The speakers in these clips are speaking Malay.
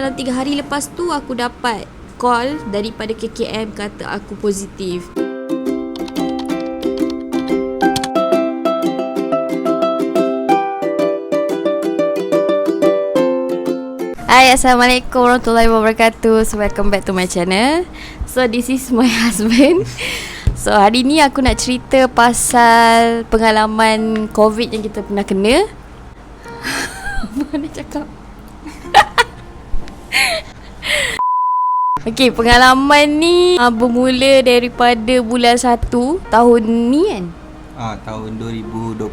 Dalam 3 hari lepas tu aku dapat call daripada KKM kata aku positif. Hai, Assalamualaikum warahmatullahi wabarakatuh. So welcome back to my channel. So this is my husband. So hari ni aku nak cerita pasal pengalaman COVID yang kita pernah kena. Mana cakap? Okay, pengalaman ni bermula daripada bulan 1 tahun ni kan? Tahun 2021.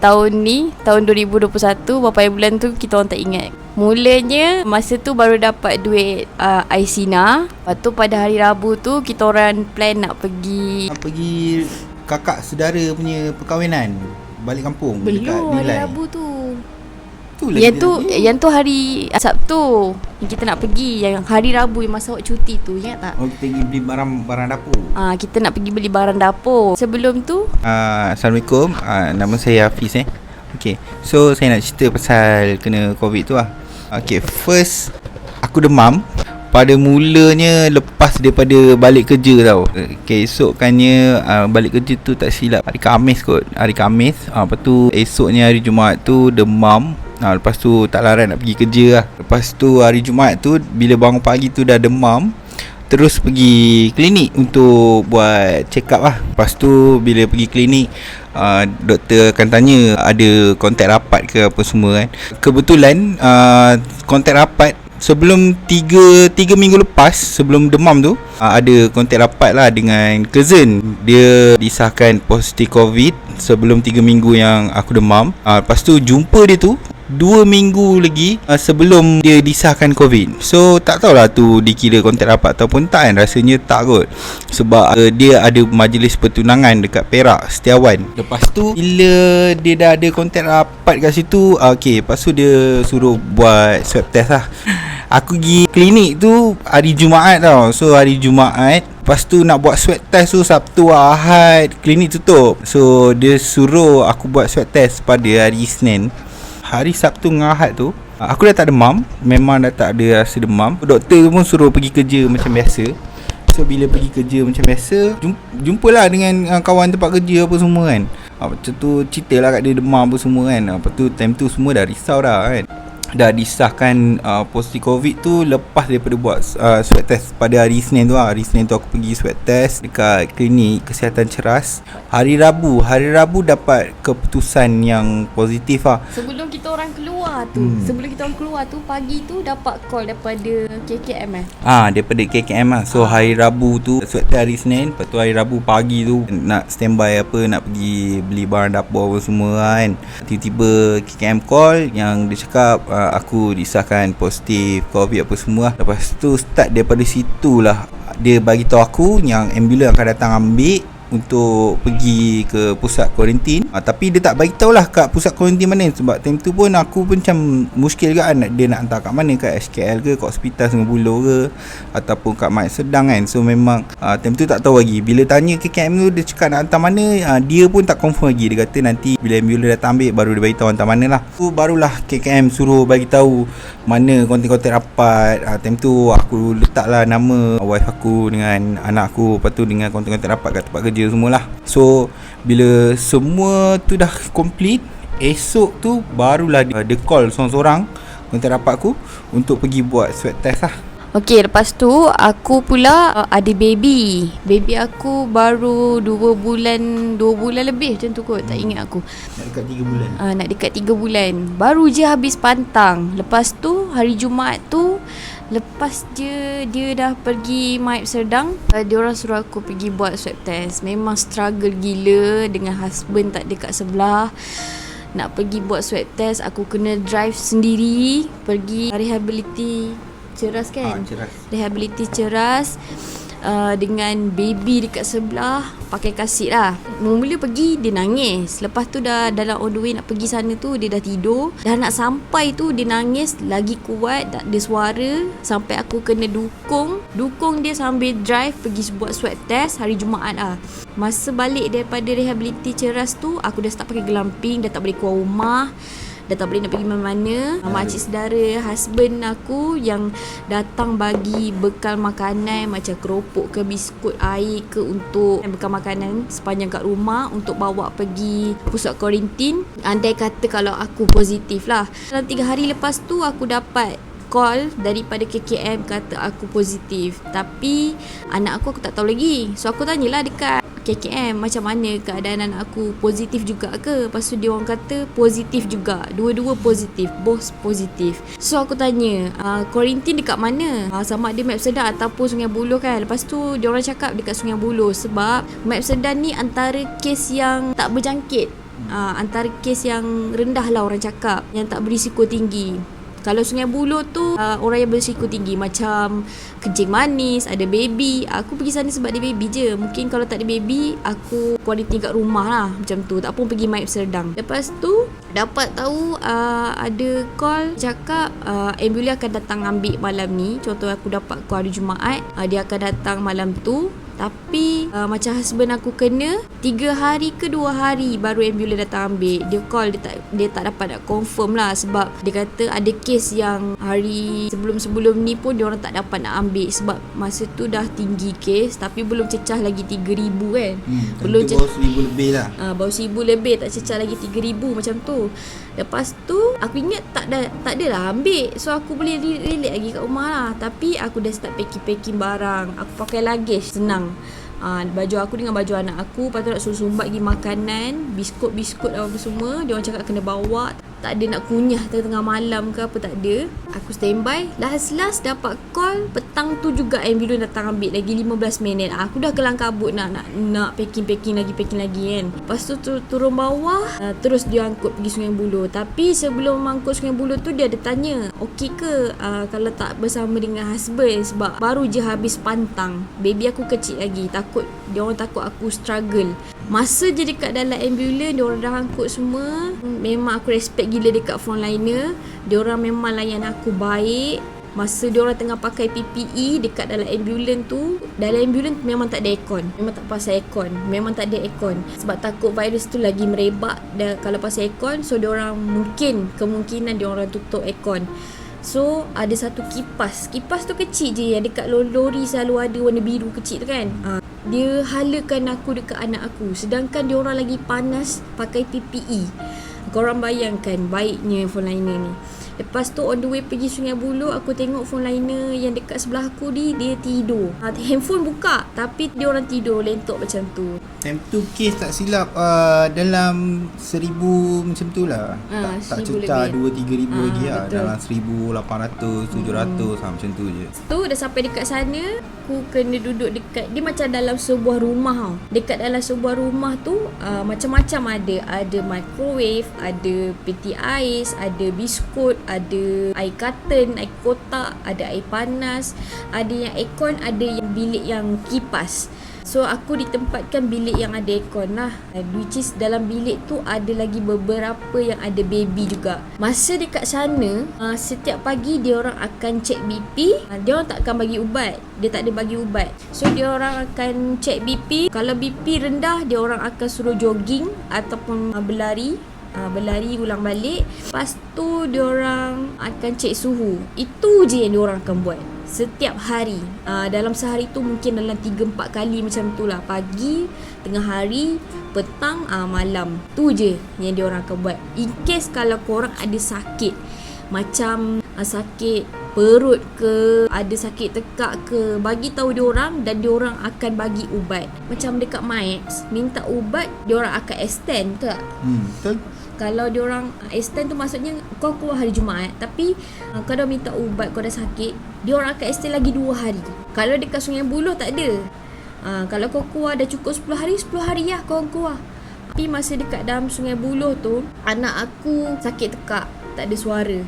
Tahun ni, tahun 2021, berapa bulan tu kita orang tak ingat. Mulanya masa tu baru dapat duit Aisina. Lepas tu pada hari Rabu tu kita orang plan nak pergi Kakak saudara punya perkahwinan, balik kampung. Belum, hari Rabu tu. Itulah Yang tu hari Sabtu yang kita nak pergi. Yang hari Rabu yang masa awak cuti tu, ingat tak? Oh, kita pergi beli barang dapur. Kita nak pergi beli barang dapur. Sebelum tu Assalamualaikum, nama saya Hafiz Okay, so saya nak cerita pasal kena COVID tu lah. Okay, first aku demam. Pada mulanya lepas daripada balik kerja tau. Okay, esokkannya balik kerja tu tak silap hari Khamis kot. Hari Khamis. Lepas tu esoknya hari Jumaat tu demam. Lepas tu tak larat nak pergi kerja lah. Lepas tu hari Jumaat tu bila bangun pagi tu dah demam. Terus pergi klinik untuk buat check up lah. Lepas tu bila pergi klinik, doktor akan tanya ada kontak rapat ke apa semua kan. Kebetulan kontak rapat sebelum 3 minggu lepas, sebelum demam tu, ada kontak rapat lah dengan cousin. Dia disahkan positif COVID sebelum 3 minggu yang aku demam. Lepas tu jumpa dia tu 2 minggu lagi sebelum dia disahkan COVID. So tak tahulah tu dikira kontak rapat ataupun tak kan. Rasanya tak kot. Sebab dia ada majlis pertunangan dekat Perak, Setiawan. Lepas tu bila dia dah ada kontak rapat kat situ, okay, lepas tu dia suruh buat swab test lah. Aku pergi klinik tu hari Jumaat tau. So hari Jumaat, lepas tu nak buat swab test tu Sabtu, Ahad, klinik tutup. So dia suruh aku buat swab test pada hari Isnin. Hari Sabtu dengan Ahad tu aku dah tak demam. Memang dah tak ada rasa demam. Doktor pun suruh pergi kerja macam biasa. So bila pergi kerja macam biasa, jumpalah dengan kawan tempat kerja apa semua kan. Macam tu ceritalah kat dia demam apa semua kan. Lepas tu time tu semua dah risau dah kan. Dah disahkan positif COVID tu lepas daripada buat swab test pada hari Isnin tu lah. Hari Isnin tu aku pergi swab test dekat klinik kesihatan Ceras. Hari Rabu dapat keputusan yang positif lah. sebelum kita orang keluar tu pagi tu dapat call daripada KKM daripada KKM lah. So hari Rabu tu swab test hari Isnin. Lepas tu hari Rabu pagi tu nak standby apa, nak pergi beli barang dapur apa semua kan. Tiba-tiba KKM call yang dia cakap aku disahkan positif COVID apa semua. Lepas tu start daripada situlah dia bagi tahu aku yang ambulans akan datang ambil untuk pergi ke pusat kuarantin. Tapi dia tak bagi tahulah kat pusat kuarantin mana. Sebab time tu pun aku pun macam muskil juga kan. Dia nak hantar kat mana, kat SKL ke, kat Hospital Sungai Buloh ke, ataupun kat Mat Sedang kan. So memang time tu tak tahu lagi. Bila tanya KKM tu, dia cakap nak hantar mana, dia pun tak confirm lagi. Dia kata nanti bila ambulans datang ambil baru dia bagi tahu hantar mana lah. So barulah KKM suruh bagi tahu mana kontak-kontak rapat. Time tu aku letaklah nama wife aku dengan anak aku. Lepas tu dengan kontak-kontak rapat kat tempat kerja semualah. So bila semua tu dah complete, esok tu barulah dia call seorang-seorang kontak rapat aku untuk pergi buat swab test lah. Okay, lepas tu aku pula ada baby. Baby aku baru 2 bulan lebih macam tu kot. Tak ingat aku. Nak dekat 3 bulan. Nak dekat 3 bulan. Baru je habis pantang. Lepas tu hari Jumaat tu, lepas dia dah pergi Mat Serdang, dia orang suruh aku pergi buat swab test. Memang struggle gila dengan husband tak dekat sebelah. Nak pergi buat swab test, aku kena drive sendiri. Pergi rehabiliti Ceras kan? Ceras. Rehabiliti Ceras. Dengan baby dekat sebelah, pakai kasut lah. Mula pergi dia nangis. Lepas tu dah dalam on the way nak pergi sana tu dia dah tidur. Dah nak sampai tu dia nangis lagi kuat, tak ada suara. Sampai aku kena dukung dia sambil drive pergi buat swab test hari Jumaat lah. Masa balik daripada rehabiliti Ceras tu, aku dah start pakai glamping, dah tak boleh keluar rumah. dah tak boleh nak pergi mana-mana. Makcik saudara, husband aku yang datang bagi bekal makanan macam keropok ke, biskut, air ke untuk bekal makanan sepanjang kat rumah untuk bawa pergi pusat kuarantin. Andai kata kalau aku positif lah. Dalam 3 hari lepas tu aku dapat call daripada KKM kata aku positif. Tapi anak aku tak tahu lagi. So aku tanyalah dekat KKM macam mana keadaan anak aku, positif juga ke? Lepas tu dia orang kata positif juga, dua-dua positif, both positif. So aku tanya, quarantine dekat mana? Sama ada Map Sedan ataupun Sungai Buloh kan. Lepas tu dia orang cakap dekat Sungai Buloh sebab Map Sedan ni antara kes yang tak berjangkit, antara kes yang rendah lah orang cakap, yang tak berisiko tinggi. Kalau Sungai Buloh tu orang yang berisiko tinggi macam kencing manis, ada baby. Aku pergi sana sebab ada baby je. Mungkin kalau tak ada baby, aku kuarantin kat rumah lah macam tu. Tak pun pergi Maip Serdang. Lepas tu dapat tahu ada call cakap ambulans akan datang ambil malam ni. Contoh aku dapat call hari Jumaat, dia akan datang malam tu. Tapi macam husband aku kena 3 hari ke 2 hari baru ambulans datang ambil. Dia call, dia tak dapat nak confirm lah. Sebab dia kata ada kes yang hari sebelum-sebelum ni pun dia orang tak dapat nak ambil. Sebab masa tu dah tinggi kes, tapi belum cecah lagi 3,000 kan. Belum baru 1,000 lebih lah. Baru 1,000 lebih, tak cecah lagi 3,000 macam tu. Lepas tu aku ingat tak adalah ambil. So aku boleh relax lagi kat rumah lah. Tapi aku dah start packing barang. Aku pakai luggage, senang. Baju aku dengan baju anak aku. Lepas tu nak suruh sumbat pergi makanan, biskut apa semua. Dia orang cakap kena bawa. Tak ada nak kunyah tengah malam ke apa, tak ada. Aku standby. Last dapat call petang tu juga ambulans datang ambil lagi 15 minit. Aku dah kelang kabut nak packing lagi kan. Lepas tu turun bawah, terus dia angkut pergi Sungai Buloh. Tapi sebelum angkut Sungai Buloh tu dia ada tanya, okey ke kalau tak bersama dengan husband, sebab baru je habis pantang. Baby aku kecil lagi, dia orang takut aku struggle. Masa je dekat dalam ambulans, dia orang dah angkut semua. Memang aku respect gila dekat frontliner. Dia orang memang layan aku baik. Masa dia orang tengah pakai PPE dekat dalam ambulans tu, dalam ambulans memang tak ada aircon. Memang tak pasal aircon. Memang tak ada aircon. Sebab takut virus tu lagi merebak kalau pasal aircon. So dia orang kemungkinan dia orang tutup aircon. So ada satu kipas. Kipas tu kecil je, yang dekat lori selalu ada warna biru kecil tu kan. Dia halakan aku dekat anak aku, sedangkan dia orang lagi panas pakai PPE. Korang bayangkan baiknya frontliner ni. Lepas tu on the way pergi Sungai Buloh, aku tengok frontliner yang dekat sebelah aku ni, dia tidur. Handphone buka, tapi dia orang tidur lentok macam tu. Time tu kes tak silap dalam 1,000 macam tu lah. Tak cecah 2-3,000 lagi lah. Betul. Dalam 1,800, 700 macam tu je. Tu dah sampai dekat sana, aku kena duduk dekat, dia macam dalam sebuah rumah tau. Dekat dalam sebuah rumah tu macam-macam ada microwave, ada peti ais, ada biskut, ada air carton, air kotak, ada air panas, ada yang aircon, ada yang bilik yang kipas. So aku ditempatkan bilik yang ada aircon lah, which is dalam bilik tu ada lagi beberapa yang ada baby juga. Masa dekat sana, setiap pagi dia orang akan cek BP. Dia orang tak akan bagi ubat. Dia tak ada bagi ubat. So dia orang akan cek BP. Kalau BP rendah, dia orang akan suruh jogging ataupun berlari ulang balik. Lepas tu diorang akan cek suhu. Itu je yang diorang akan buat setiap hari. Dalam sehari tu mungkin dalam 3-4 kali macam tu lah. Pagi, tengah hari, petang, malam. Tu je yang diorang akan buat. In case kalau korang ada sakit, macam sakit perut ke, ada sakit tekak ke, bagi tahu diorang dan diorang akan bagi ubat. Macam dekat Max, minta ubat, diorang akan extend tak? Betul. Kalau diorang extend tu maksudnya kau keluar hari Jumaat, tapi kau dah minta ubat, kau dah sakit, diorang akan extend lagi 2 hari. Kalau dekat Sungai Buloh tak ada. Kalau kau keluar dah cukup 10 hari lah kau keluar. Tapi masa dekat dalam Sungai Buloh tu, anak aku sakit tekak, tak ada suara.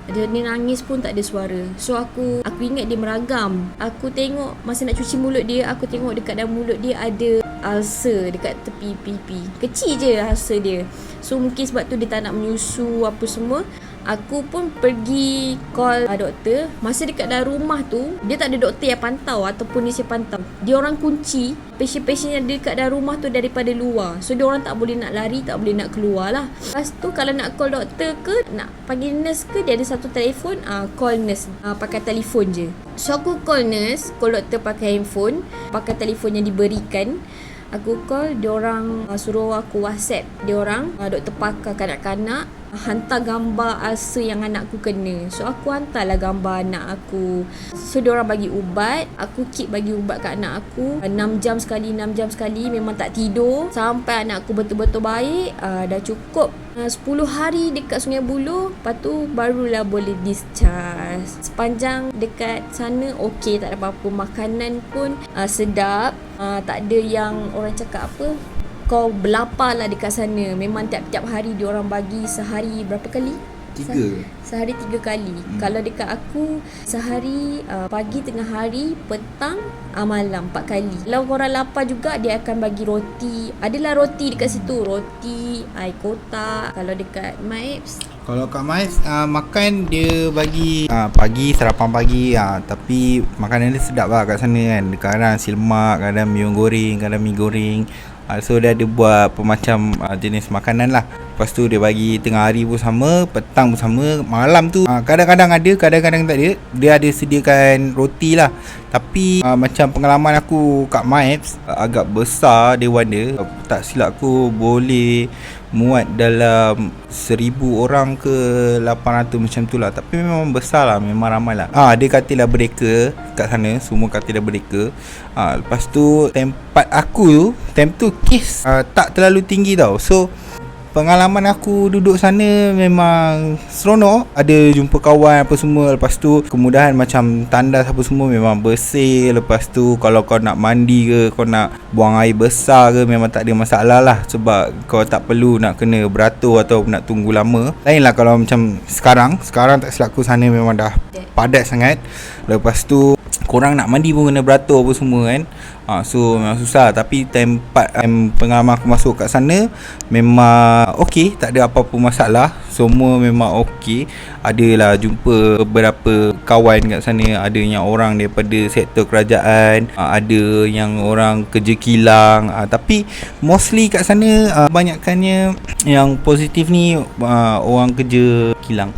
Dia nangis pun tak ada suara. So aku ingat dia meragam. Aku tengok masa nak cuci mulut dia, aku tengok dekat dalam mulut dia ada ulcer dekat tepi pipi. Kecil je ulcer dia. So mungkin sebab tu dia tak nak menyusu apa semua. Aku pun pergi call doktor. Masa dekat dalam rumah tu, dia tak ada doktor yang pantau ataupun nurse yang pantau. Dia orang kunci pasien-pasien yang dekat dalam rumah tu daripada luar. So dia orang tak boleh nak lari, tak boleh nak keluar lah. Lepas tu kalau nak call doktor ke, nak panggil nurse ke, dia ada satu telefon, call nurse, pakai telefon je. So aku call nurse, call doktor pakai handphone, pakai telefon yang diberikan. Aku call, diorang suruh aku WhatsApp diorang, doktor pakar kanak-kanak, hantar gambar ulcer yang anakku kena. So aku hantarlah gambar anak aku. So diorang bagi ubat, aku keep bagi ubat kat anak aku 6 jam sekali, memang tak tidur sampai anak aku betul-betul baik. Dah cukup 10 hari dekat Sungai Buloh, lepas tu barulah boleh discharge. Sepanjang dekat sana okey, tak ada apa-apa. Makanan pun sedap, tak ada yang orang cakap apa, kau berlapar lah dekat sana. Memang tiap-tiap hari diorang bagi, sehari berapa kali? 3. Sehari 3 kali. Kalau dekat aku sehari, pagi, tengah hari, petang, malam 4 kali. Kalau korang lapar juga, dia akan bagi roti. Adalah roti dekat situ, roti, air kotak. Kalau dekat Maips, Kalau kat Mais makan dia bagi pagi, sarapan pagi, tapi makanan dia sedap lah kat sana kan. Kadang nasi lemak, kadang mi goreng, kadang mi goreng. So dia ada buat macam jenis makanan lah. Lepas tu dia bagi tengah hari pun sama, petang pun sama, malam tu kadang-kadang ada, kadang-kadang tak ada. Dia ada sediakan roti lah. Tapi macam pengalaman aku kat Mips, agak besar dewan dia. Tak silap aku boleh muat dalam 1000 orang ke 800 macam tu lah. Tapi memang besar lah, memang ramai lah. Dia katil lah bereka kat sana, semua katil lah bereka. Lepas tu tempat aku tu, time tu kes tak terlalu tinggi tau. So pengalaman aku duduk sana memang seronok. Ada jumpa kawan apa semua. Lepas tu kemudahan macam tandas apa semua memang bersih. Lepas tu kalau kau nak mandi ke, kau nak buang air besar ke, memang tak ada masalah lah. Sebab kau tak perlu nak kena beratur atau nak tunggu lama. Lain lah kalau macam sekarang tak silap aku sana memang dah padat sangat. Lepas tu korang nak mandi pun kena beratur apa semua kan. So memang susah. Tapi pengalaman aku masuk kat sana memang okey, tak ada apa-apa masalah. Semua memang okey. Adalah jumpa beberapa kawan kat sana. Ada yang orang daripada sektor kerajaan, ada yang orang kerja kilang. Tapi mostly kat sana banyakkannya yang positif ni orang kerja kilang.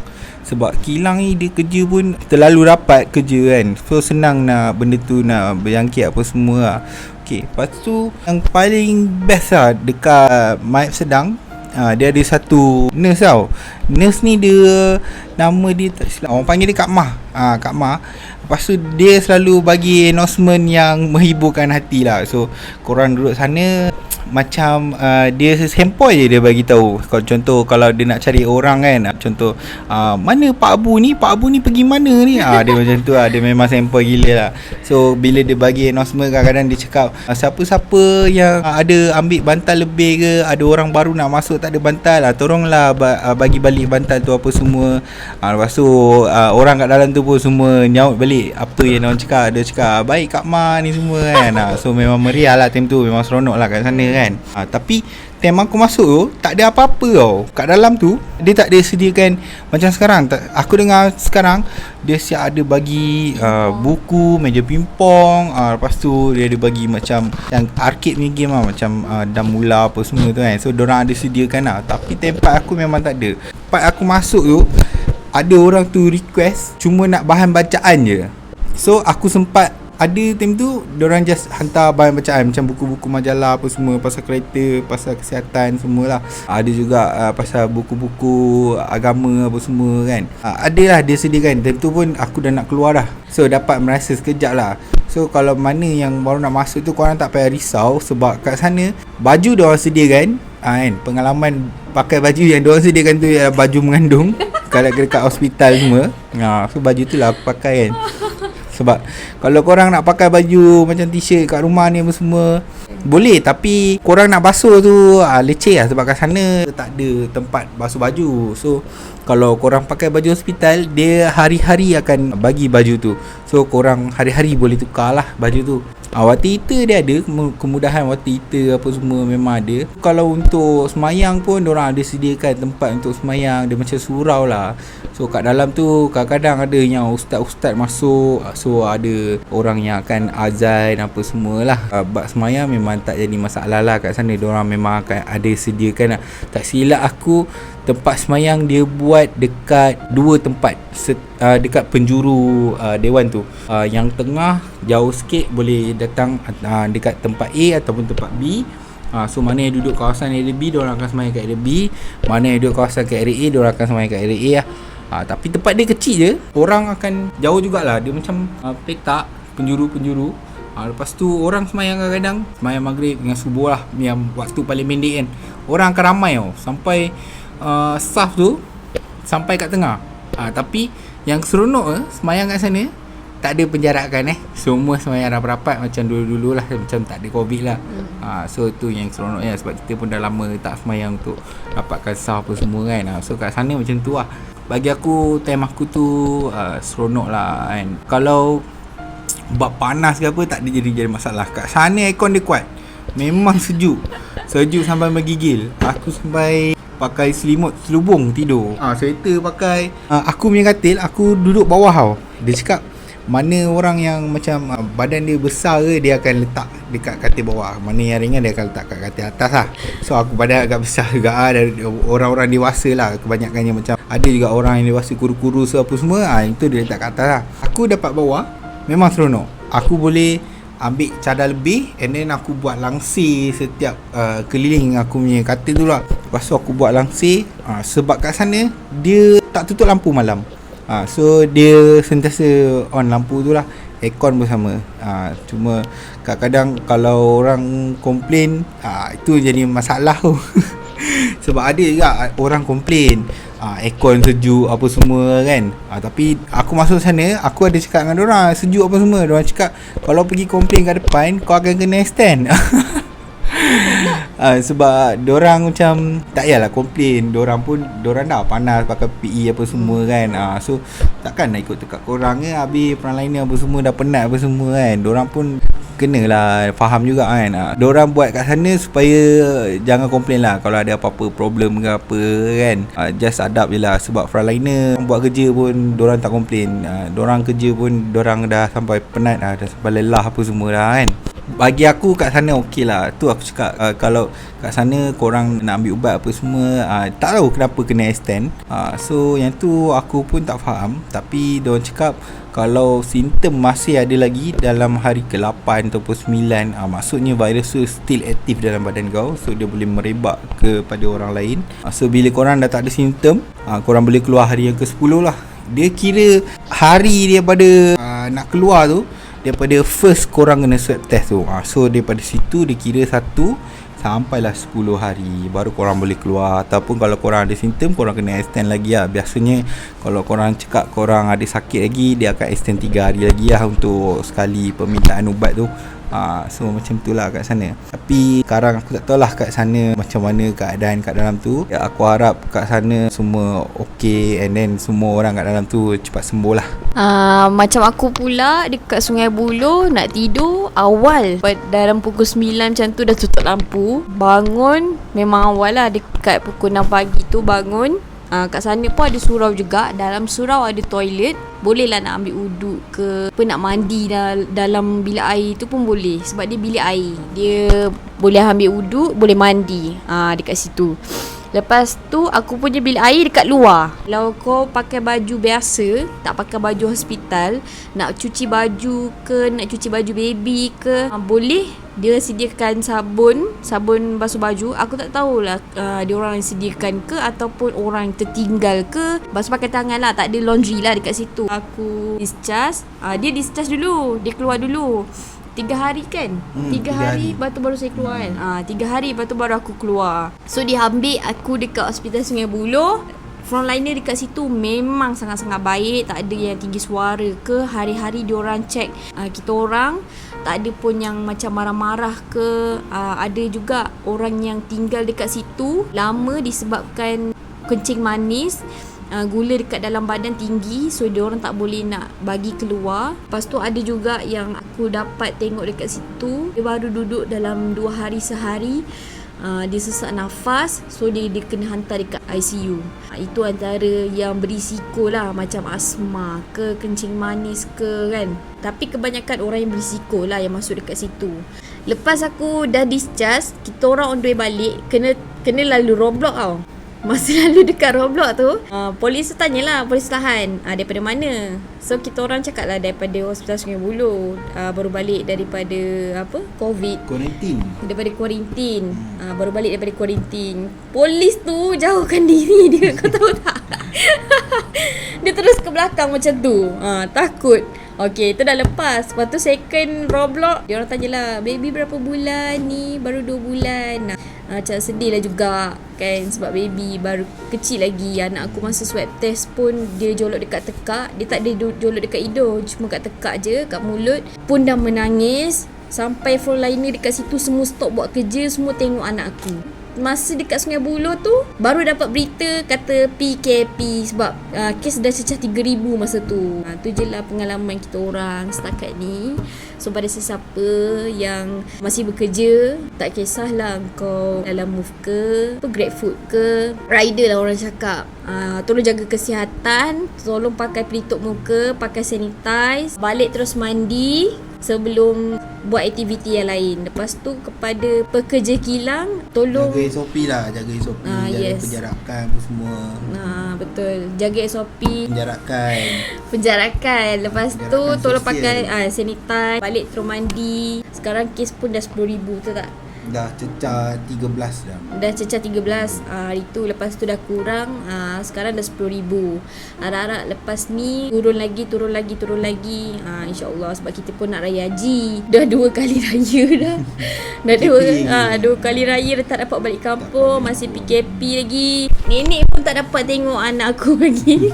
Sebab kilang ni dia kerja pun terlalu rapat kerja kan. So senang nak benda tu nak berjangkit apa semua lah. Okay, lepas tu yang paling best lah dekat Maib Sedang, dia ada satu nurse tau. Nurse ni dia, nama dia tak silap, orang panggil dia Kak Mah. Kak Mah. Lepas tu dia selalu bagi announcement yang menghiburkan hati lah. So korang duduk sana macam dia sempoi je dia bagi tahu. Kalau contoh kalau dia nak cari orang kan, contoh mana Pak Abu ni pergi mana ni, dia macam tu lah. Dia memang sempoi gila lah. So bila dia bagi announcement, kadang-kadang dia cakap siapa-siapa yang ada ambil bantal lebih ke, ada orang baru nak masuk tak ada bantal, tolonglah bagi balik bantal tu apa semua. Lepas tu orang kat dalam tu pun semua nyaut balik apa yang orang cakap. Dia cakap baik Kak Ma ni semua kan. So memang meriah lah time tu, memang seronok lah kat sana kan. Tapi time aku masuk tu tak ada apa-apa tau. Kat dalam tu dia tak ada sediakan macam sekarang. Aku dengar sekarang dia siap ada bagi buku, meja pingpong, lepas tu dia ada bagi macam yang arcade ni game lah, macam Damula apa semua tu kan. So diorang ada sediakan lah. Tapi tempat aku memang tak ada. Tempat aku masuk tu ada orang tu request cuma nak bahan bacaan je. So aku sempat ada time tu diorang just hantar bahan bacaan macam buku-buku majalah apa semua, pasal kereta, pasal kesihatan semualah. Ada juga pasal buku-buku agama apa semua kan. Adalah dia sediakan. Time tu pun aku dah nak keluar dah. So dapat merasa sekejap lah. So kalau mana yang baru nak masuk tu, korang tak payah risau. Sebab kat sana baju diorang sediakan kan. Pengalaman pakai baju yang diorang sediakan tu ialah baju mengandung. Kalau dekat hospital semua, so baju tu lah aku pakai kan. Sebab kalau korang nak pakai baju macam t-shirt kat rumah ni apa semua boleh, tapi korang nak basuh tu leceh lah. Sebab kat sana tak ada tempat basuh baju. So Kalau korang pakai baju hospital, dia hari-hari akan bagi baju tu. So korang hari-hari boleh tukar lah baju tu. Water heater dia ada, kemudahan water heater apa semua memang ada. Kalau untuk semayang pun diorang ada sediakan tempat untuk semayang. Dia macam surau lah. So kat dalam tu kadang-kadang ada yang ustaz-ustaz masuk. So ada orang yang akan azan apa semualah. Bab semayang memang tak jadi masalah lah kat sana. Diorang memang akan ada sediakan lah. Tak silap aku, tempat semayang dia buat dekat dua tempat dekat penjuru dewan tu. Yang tengah jauh sikit boleh datang dekat tempat A ataupun tempat B. So mana yang duduk kawasan area B, diorang akan semayang kat area B. Mana yang duduk kawasan kat area A, diorang akan semayang kat area A lah. Tapi tempat dia kecil je, orang akan jauh jugalah. Dia macam petak penjuru-penjuru. Lepas tu orang semayang kadang-kadang semayang maghrib dengan subuh lah, yang waktu paling pendek kan. Orang akan ramai tau, sampai staff tu sampai kat tengah. Tapi yang seronok semayang kat sana tak ada penjarakan semua semayang rapat-rapat macam dulu-dulu lah, macam tak ada covid lah. So tu yang seronok sebab kita pun dah lama tak semayang untuk dapatkan staff apa semua kan. So kat sana macam tu lah. Bagi aku, time aku tu seronok lah kan. Kalau bab panas ke apa tak ada jadi masalah. Kat sana aircon dia kuat, memang sejuk sampai menggigil. Aku sampai pakai selimut selubung tidur. Sweater pakai. Aku punya katil, aku duduk bawah tau. Dia cakap mana orang yang macam badan dia besar ke, dia akan letak dekat katil bawah. Mana yang ringan dia akan letak kat katil atas lah. So aku badan agak besar juga dari orang-orang dewasa lah. Kebanyakannya macam ada juga orang yang dewasa kurus-kurus apa semua. Itu dia letak kat atas lah. Aku dapat bawah, memang seronok. Aku boleh ambil cadar lebih, and then aku buat langsir setiap keliling aku punya katil tu lah. Lepas tu aku buat langsir. Sebab kat sana dia tak tutup lampu malam. So dia sentiasa on lampu tu lah. Aircon pun sama. Cuma kadang-kadang kalau orang komplain, itu jadi masalah tu. Sebab ada juga orang komplain aircon sejuk apa semua kan. Tapi aku masuk sana, aku ada cakap dengan diorang sejuk apa semua. Diorang cakap kalau pergi komplain kat depan, kau akan kena extend. Sebab diorang macam tak payahlah komplain. Diorang dah panas pakai PE apa semua kan. So takkan nak ikut tekak korang ke, habis frontliner apa semua dah penat apa semua kan. Diorang pun kenalah faham juga kan. Diorang buat kat sana supaya jangan komplain lah kalau ada apa-apa problem ke apa kan. Just adapt je lah. Sebab frontliner buat kerja pun diorang tak komplain. Diorang kerja pun diorang dah sampai penat dah sampai lelah apa semua dah kan. Bagi aku kat sana okey lah. Tu aku cakap kalau kat sana korang nak ambil ubat apa semua, tak tahu kenapa kena extend. So yang tu aku pun tak faham. Tapi diorang cakap kalau simptom masih ada lagi dalam hari ke-8 ataupun 9, maksudnya virus tu still aktif dalam badan kau. So dia boleh merebak kepada orang lain. So bila korang dah tak ada simptom, korang boleh keluar hari yang ke-10 lah. Dia kira hari daripada nak keluar tu, daripada first korang kena swab test tu. So daripada situ dia kira 1 sampailah 10 hari baru korang boleh keluar. Ataupun kalau korang ada simptom, korang kena extend lagi lah. Biasanya kalau korang cakap korang ada sakit lagi, dia akan extend 3 hari lagi lah untuk sekali permintaan ubat tu. So macam tu lah kat sana. Tapi sekarang aku tak tahu lah kat sana macam mana keadaan kat dalam tu. Aku harap kat sana semua okay, and then semua orang kat dalam tu cepat sembuh lah. Macam aku pula dekat Sungai Buloh, nak tidur awal dalam pukul 9 macam tu dah tutup lampu. Bangun memang awal lah, dekat pukul 6 pagi tu bangun. Kat sana pun ada surau juga. Dalam surau ada toilet. Boleh lah nak ambil uduk ke apa, nak mandi dalam bilik air tu pun boleh. Sebab dia bilik air, dia boleh ambil uduk, boleh mandi dekat situ. Lepas tu aku punya bilik air dekat luar. Kalau kau pakai baju biasa, tak pakai baju hospital, nak cuci baju ke, nak cuci baju baby ke, boleh. Dia sediakan sabun basuh baju. Aku tak tahulah dia orang yang sediakan ke ataupun orang tertinggal ke. Basuh pakai tangan lah, tak ada laundry lah dekat situ. Aku discharge, dia discharge dulu, dia keluar dulu 3 hari kan. 3 hari lepas tu baru saya keluar kan. 3 hari lepas tu baru aku keluar. So dia ambil aku dekat Hospital Sungai Buloh. Frontliner dekat situ memang sangat-sangat baik. Tak ada yang tinggi suara ke. Hari-hari diorang check kita orang. Tak ada pun yang macam marah-marah ke. Ada juga orang yang tinggal dekat situ lama disebabkan kencing manis. gula dekat dalam badan tinggi, so dia orang tak boleh nak bagi keluar. Lepas tu ada juga yang aku dapat tengok dekat situ, dia baru duduk dalam 2 hari sehari, dia sesak nafas, so dia kena hantar dekat ICU. Itu antara yang berisiko lah, macam asma ke, kencing manis ke kan. Tapi kebanyakan orang yang berisiko lah yang masuk dekat situ. Lepas aku dah discharge, kita orang on the way balik, kena lalu roadblock tau. Masa lalu dekat roadblock tu, polis tu tanyalah, polis tahan, daripada mana? So kita orang cakap lah daripada Hospital Sungai Buloh, baru balik daripada COVID, daripada kuarantin, baru balik daripada kuarantin. Polis tu jauhkan diri dia, kau tahu tak? Dia terus ke belakang macam tu, takut. Okay, itu dah lepas. Lepas tu second roadblock, dia orang tanyalah, baby berapa bulan ni? Baru 2 bulan. Macam sedih lah juga kan, sebab baby baru kecil lagi. Anak aku masa swab test pun dia jolok dekat tekak. Dia tak ada jolok dekat hidung, cuma kat tekak je, kat mulut. Pun dah menangis. Sampai frontliner dekat situ semua stop buat kerja, semua tengok anak aku. Masa dekat Sungai Buloh tu baru dapat berita kata PKP sebab kes dah cecah 3,000 masa tu. Tu je lah pengalaman kita orang setakat ni. So pada sesiapa yang masih bekerja, tak kisahlah kau dalam move ke, GrabFood ke, rider lah orang cakap, tolong jaga kesihatan, tolong pakai pelitup muka, pakai sanitize, balik terus mandi sebelum buat aktiviti yang lain. Lepas tu kepada pekerja kilang, tolong jaga SOP lah, jaga SOP, jaga penjarakan apa semua. Betul, jaga SOP, penjarakan. Lepas tu tolong pakai sanitize, balik terus mandi. Sekarang kes pun dah 10,000 tu tak? Dah cecah 13 dah. Dah cecah 13 hari tu. Lepas tu dah kurang, sekarang dah 10,000. Harap-harap lepas ni turun lagi. InsyaAllah, sebab kita pun nak raya haji. Dah 2 kali raya dah. Dah 2 kali raya dah tak dapat balik kampung. Masih PKP lagi. Nenek pun tak dapat tengok anak aku lagi.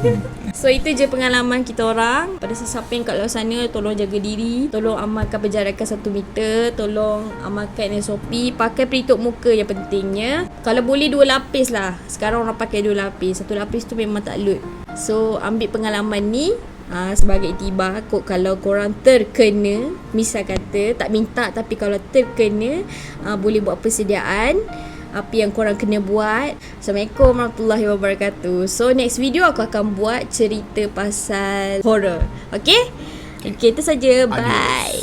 So itu je pengalaman kita orang. Pada sesiapa yang kat luar sana, tolong jaga diri, tolong amalkan penjarakan 1 meter, tolong amalkan SOP, pakai pelitup muka yang pentingnya. Kalau boleh 2 lapis lah. Sekarang orang pakai 2 lapis. 1 lapis tu memang tak lut. So ambil pengalaman ni sebagai iktibar. Kalau korang terkena, misal kata tak minta, tapi kalau terkena, boleh buat persediaan apa yang korang kena buat. Assalamualaikum warahmatullahi wabarakatuh. So next video aku akan buat cerita pasal horror. Okay, itu saja. Bye.